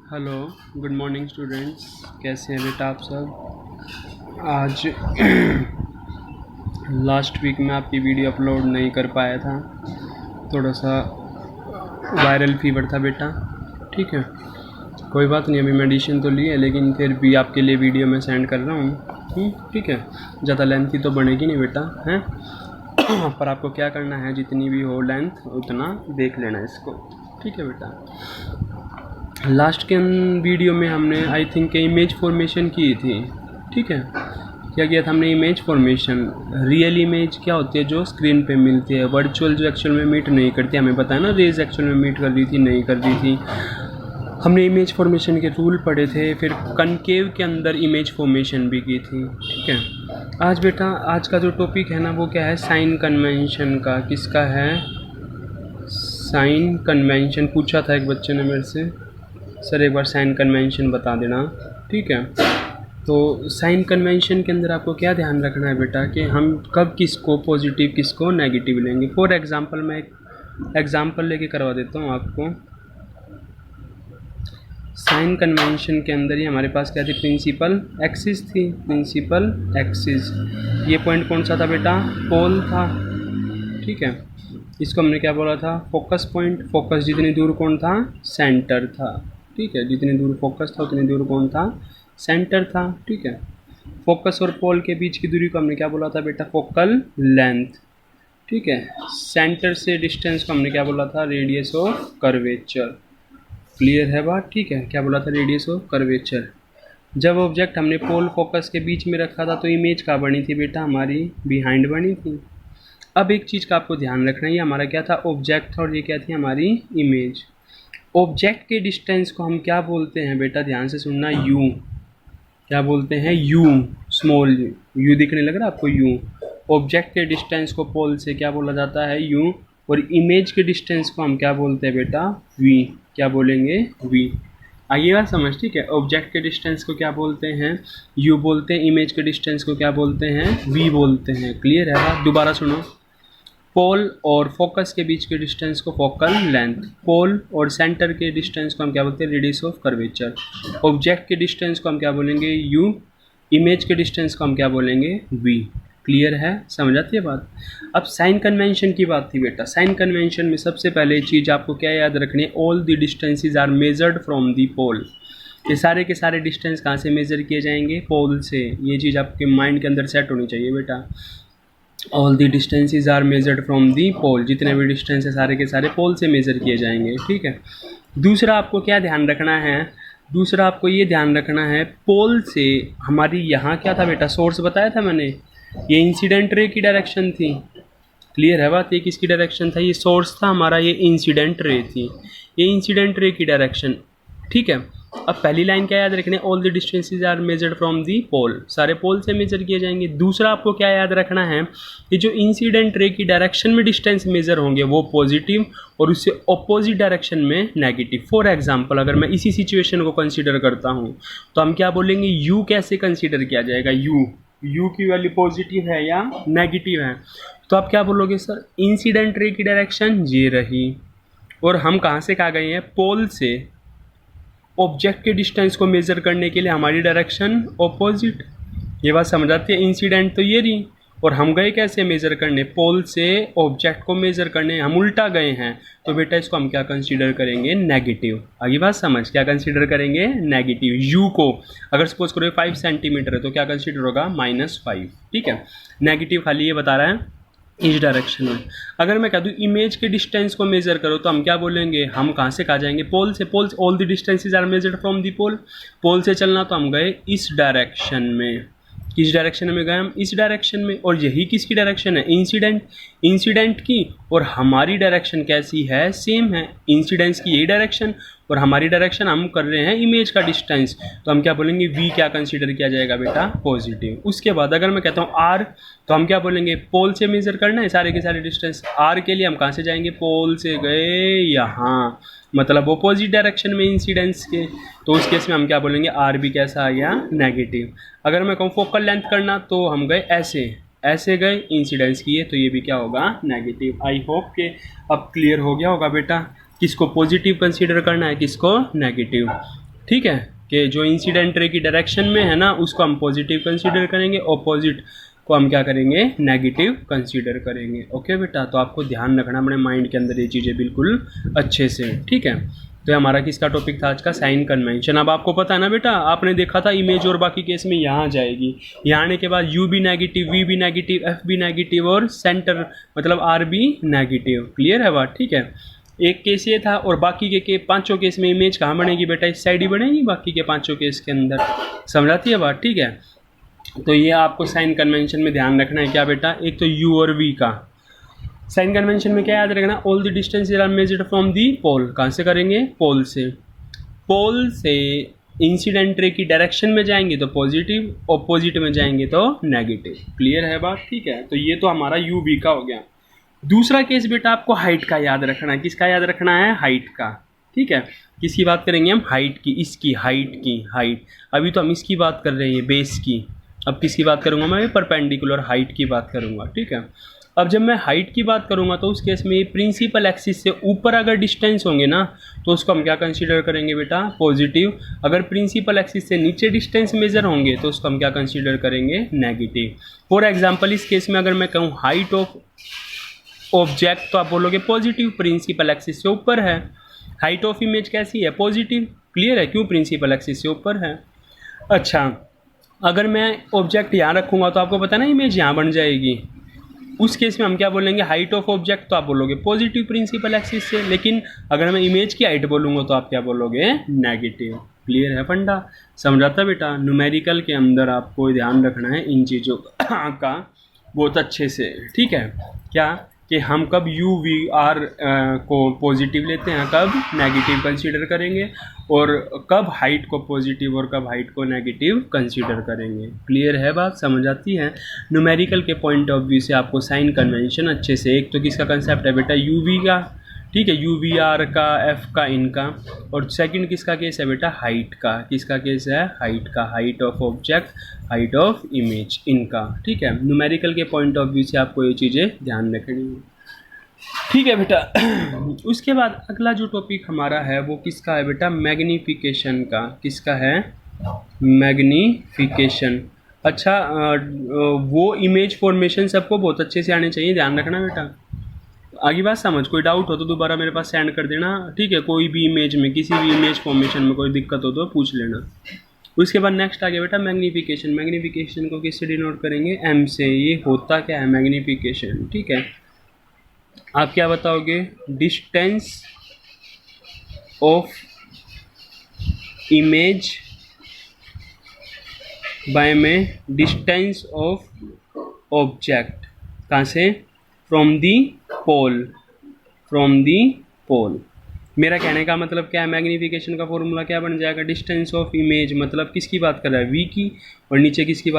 Hello, good morning students. कैसे हैं बेटा आप सब? आज लास्ट वीक में आपकी वीडियो अपलोड नहीं कर पाया था, थोड़ा सा वायरल फीवर था बेटा। ठीक है, कोई बात नहीं, अभी मेडिसिन तो ली है, लेकिन फिर भी आपके लिए वीडियो मैं सेंड कर रहा हूँ। ठीक है, ज़्यादा लेंथी तो बनेगी नहीं बेटा, हैं? पर आपको क्या करना है, जितनी भी हो लेंथ उतना देख लेना इसको। ठीक है बेटा। लास्ट के वीडियो में हमने आई थिंक इमेज फॉर्मेशन की थी। ठीक है, क्या किया था हमने? Image formation. रियल इमेज क्या होती है? जो स्क्रीन पे मिलती है। वर्चुअल जो एक्चुअल में मीट नहीं करती, हमें पता है ना, रेज एक्चुअल में मीट कर रही थी, नहीं कर रही थी। हमने इमेज फॉर्मेशन के रूल पढ़े थे, फिर कनकेव के अंदर इमेज फॉर्मेशन भी की थी। ठीक है, आज बेटा आज का जो टॉपिक है ना, वो क्या है? साइन कन्वेंशन का। किसका है? Sign convention. पूछा था एक बच्चे ने मेरे से, सर एक बार साइन कन्वेंशन बता देना। ठीक है, तो साइन कन्वेंशन के अंदर आपको क्या ध्यान रखना है बेटा, कि हम कब किसको पॉजिटिव किसको नेगेटिव लेंगे। फॉर एग्जांपल मैं एक एग्जांपल लेके करवा देता हूँ आपको। साइन कन्वेंशन के अंदर ही हमारे पास क्या थी? प्रिंसिपल एक्सिस थी। प्रिंसिपल एक्सिस, ये पॉइंट कौन सा था बेटा? पोल था। ठीक है, इसको हमने क्या बोला था? Focus point. फोकस जितनी दूर कौन था? सेंटर था। ठीक है, जितनी दूर फोकस था उतनी दूर कौन था? सेंटर था। ठीक है, फोकस और पोल के बीच की दूरी को हमने क्या बोला था बेटा? Focal length. ठीक है, सेंटर से डिस्टेंस को हमने क्या बोला था? Radius of curvature. क्लियर है बात? ठीक है, क्या बोला था? Radius of curvature. जब ऑब्जेक्ट हमने पोल फोकस के बीच में रखा था तो इमेज कहाँ बनी थी बेटा? हमारी बिहाइंड बनी थी। अब एक चीज़ का आपको ध्यान रखना है, ये हमारा क्या था? ऑब्जेक्ट था, और ये क्या थी? हमारी इमेज। ऑब्जेक्ट के डिस्टेंस को हम क्या बोलते हैं बेटा? ध्यान से सुनना, यू। क्या बोलते हैं? यू, स्मॉल यू दिखने लग रहा है आपको? यू। ऑब्जेक्ट के डिस्टेंस को पोल से क्या बोला जाता है? यू। और इमेज के डिस्टेंस को हम क्या बोलते हैं बेटा? वी। क्या बोलेंगे? वी। आइए बात समझ। ठीक है, ऑब्जेक्ट के डिस्टेंस को क्या बोलते हैं? यू बोलते हैं। इमेज के डिस्टेंस को क्या बोलते हैं? वी बोलते हैं। क्लियर है बात? दोबारा सुनो। पोल और फोकस के बीच के डिस्टेंस को फोकल लेंथ। पोल और सेंटर के डिस्टेंस को हम क्या बोलते हैं? Radius of curvature. ऑब्जेक्ट के डिस्टेंस को हम क्या बोलेंगे? यू। इमेज के डिस्टेंस को हम क्या बोलेंगे? वी। क्लियर है? समझ आती है बात? अब साइन कन्वेंशन की बात थी बेटा। साइन कन्वेंशन में सबसे पहले चीज़ आपको क्या याद रखनी है? All the distances are measured from the pole. ये सारे के सारे डिस्टेंस कहाँ से मेजर किए जाएंगे? पोल से। ये चीज़ आपके माइंड के अंदर सेट होनी चाहिए बेटा। All the distances are measured from the pole. जितने भी डिस्टेंस है सारे के सारे पोल से मेजर किए जाएंगे। ठीक है, दूसरा आपको क्या ध्यान रखना है? दूसरा आपको ये ध्यान रखना है, पोल से हमारी यहाँ क्या था बेटा? सोर्स बताया था मैंने, ये इंसिडेंट रे की डायरेक्शन थी। क्लियर है बात? ये किसकी डायरेक्शन था? ये सोर्स था हमारा, ये इंसिडेंट रे थी, ये इंसिडेंट रे की डायरेक्शन। ठीक है, अब पहली लाइन क्या याद रखनी है? All the distances are measured from the pole. सारे पोल से मेजर किए जाएंगे। दूसरा आपको क्या याद रखना है? कि जो इंसिडेंट रे की डायरेक्शन में डिस्टेंस मेजर होंगे वो पॉजिटिव, और उससे ऑपोजिट डायरेक्शन में नेगेटिव। फॉर एग्जांपल अगर मैं इसी सिचुएशन को कंसीडर करता हूँ तो हम क्या बोलेंगे? यू कैसे कंसीडर किया जाएगा? यू की वैल्यू पॉजिटिव है या नेगेटिव है? तो आप क्या बोलोगे? सर इंसिडेंट रे की डायरेक्शन ये रही, और हम कहाँ से कहाँ गए हैं? पोल से। ऑब्जेक्ट के डिस्टेंस को मेज़र करने के लिए हमारी डायरेक्शन ऑपोजिट। ये बात समझ आती है? इंसिडेंट तो ये रही, और हम गए कैसे मेज़र करने? पोल से ऑब्जेक्ट को मेज़र करने हम उल्टा गए हैं, तो बेटा इसको हम क्या कंसीडर करेंगे? नेगेटिव। आगे बात समझ, क्या कंसीडर करेंगे? नेगेटिव। यू को अगर सपोज करो 5 सेंटीमीटर है तो क्या कंसीडर होगा? -5। ठीक है, नेगेटिव खाली ये बता रहा है इस डायरेक्शन में। अगर मैं कह दूँ इमेज के डिस्टेंस को मेजर करो तो हम क्या बोलेंगे? हम कहाँ से कहाँ जाएंगे? पोल से। पोल से all the distances are measured from the pole. Pole से चलना तो हम गए इस डायरेक्शन में। किस डायरेक्शन में गए हम? इस डायरेक्शन में। और यही किसकी डायरेक्शन है? इंसिडेंट की। और हमारी डायरेक्शन कैसी है? सेम है। इंसिडेंस की यही डायरेक्शन और हमारी डायरेक्शन हम कर रहे हैं इमेज का डिस्टेंस, तो हम क्या बोलेंगे? वी क्या कंसीडर किया जाएगा बेटा? पॉजिटिव। उसके बाद अगर मैं कहता हूँ आर, तो हम क्या बोलेंगे? पोल से मेजर करना है सारे के सारे डिस्टेंस। आर के लिए हम कहाँ से जाएंगे? पोल से गए यहाँ, मतलब अपोजिट डायरेक्शन में इंसिडेंस के, तो उस केस में हम क्या बोलेंगे? आर भी कैसा आ गया? नेगेटिव। अगर मैं कहूँ फोकल लेंथ करना तो हम गए ऐसे गए, इंसिडेंस किए, तो ये भी क्या होगा? नेगेटिव। आई होप कि अब क्लियर हो गया होगा बेटा, किसको पॉजिटिव कंसीडर करना है, किसको नेगेटिव। ठीक है, कि जो इंसिडेंट रे की डायरेक्शन में है ना उसको हम पॉजिटिव कंसीडर करेंगे, ऑपोजिट को हम क्या करेंगे, नेगेटिव कंसीडर करेंगे। ओके बेटा, तो आपको ध्यान रखना अपने माइंड के अंदर ये चीज़ें बिल्कुल अच्छे से। ठीक है, तो ये हमारा किसका टॉपिक था आज का, साइन कन्वेंशन। अब आपको पता है ना बेटा, आपने देखा था इमेज और बाकी केस में यहाँ जाएगी, यहाँ आने के बाद यू भी नेगेटिव, वी भी नेगेटिव, एफ भी नेगेटिव और सेंटर मतलब आर भी नेगेटिव। क्लियर है बात? ठीक है, एक केस ये था और बाकी के पांचों केस में इमेज कहाँ बनेगी बेटा, इस साइड ही बनेगी बाकी के पांचों केस के अंदर। समझाती है बात? ठीक है, तो ये आपको साइन कन्वेंशन में ध्यान रखना है क्या बेटा, एक तो यू और वी का। साइन कन्वेंशन में क्या याद रखना, all the distance are measured from the pole. कहाँ से करेंगे, पोल से। पोल से इंसिडेंट रे की डायरेक्शन में जाएंगे तो पॉजिटिव, ऑपोजिट में जाएंगे तो नेगेटिव। क्लियर है बात? ठीक है, तो ये तो हमारा यू वी का हो गया। दूसरा केस बेटा आपको हाइट का याद रखना है। किसका याद रखना है, हाइट का। ठीक है, किसकी बात करेंगे हम, हाइट की, इसकी हाइट की, हाइट। अभी तो हम इसकी बात कर रहे हैं, बेस की। अब किसकी बात करूंगा मैं, परपेंडिकुलर हाइट की बात करूंगा। ठीक है, अब जब मैं हाइट की बात करूंगा तो उस केस में प्रिंसिपल एक्सिस से ऊपर अगर डिस्टेंस होंगे ना तो उसको हम क्या कंसीडर करेंगे बेटा, पॉजिटिव। अगर प्रिंसिपल एक्सिस से नीचे डिस्टेंस मेजर होंगे तो उसको हम क्या कंसीडर करेंगे, नेगेटिव। फॉर एग्जाम्पल इस केस में अगर मैं कहूँ हाइट ऑफ ऑब्जेक्ट तो आप बोलोगे पॉजिटिव, प्रिंसिपल एक्सिस से ऊपर है। हाइट ऑफ इमेज कैसी है, पॉजिटिव। क्लियर है, क्यों, प्रिंसिपल एक्सिस से ऊपर है। अच्छा, अगर मैं ऑब्जेक्ट यहाँ रखूँगा तो आपको पता ना इमेज यहाँ बन जाएगी। उस केस में हम क्या बोलेंगे, हाइट ऑफ ऑब्जेक्ट तो आप बोलोगे पॉजिटिव प्रिंसिपल एक्सिस से, लेकिन अगर मैं इमेज की हाइट बोलूँगा तो आप क्या बोलोगे, नेगेटिव। क्लियर है फंडा? समझाता बेटा? न्यूमेरिकल के अंदर आपको ध्यान रखना है इन चीज़ों का बहुत अच्छे से। ठीक है, क्या कि हम कब यू वी आर को पॉजिटिव लेते हैं, कब नेगेटिव कंसीडर करेंगे, और कब हाइट को पॉजिटिव और कब हाइट को नेगेटिव कंसीडर करेंगे। क्लियर है बात? समझ आती है? न्यूमेरिकल के पॉइंट ऑफ व्यू से आपको साइन कन्वेंशन अच्छे से, एक तो किसका कंसेप्ट है बेटा, यू वी का। ठीक है, यू वी आर का, एफ का, इनका। और सेकंड किसका केस है बेटा, हाइट का। किसका केस है, हाइट का, height of object, height of image, इनका। ठीक है, न्यूमेरिकल के पॉइंट ऑफ व्यू से आपको ये चीज़ें ध्यान रखनी है। ठीक है बेटा, उसके बाद अगला जो टॉपिक हमारा है वो किसका है बेटा, मैग्नीफिकेशन का। किसका है, मैग्नीफिकेशन। अच्छा, वो इमेज फॉर्मेशन सबको बहुत अच्छे से आने चाहिए, ध्यान रखना बेटा। आगे बात समझ, कोई डाउट हो तो दोबारा मेरे पास सेंड कर देना। ठीक है, कोई भी इमेज में, किसी भी इमेज फॉर्मेशन में कोई दिक्कत हो तो पूछ लेना। उसके बाद नेक्स्ट आ गया बेटा मैग्नीफिकेशन। मैग्नीफिकेशन को किससे डिनोट करेंगे, एम से। ये होता क्या है मैग्नीफिकेशन? ठीक है, आप क्या बताओगे, डिस्टेंस ऑफ इमेज बाय में डिस्टेंस ऑफ ऑब्जेक्ट। कहाँ से, from the pole, from the पोल। मेरा कहने का मतलब क्या है, मैग्नीफिकेशन का फॉर्मूला क्या बन जाएगा, डिस्टेंस ऑफ इमेज मतलब किसकी बात कर रहा है, वी की, और नीचे किसकी बात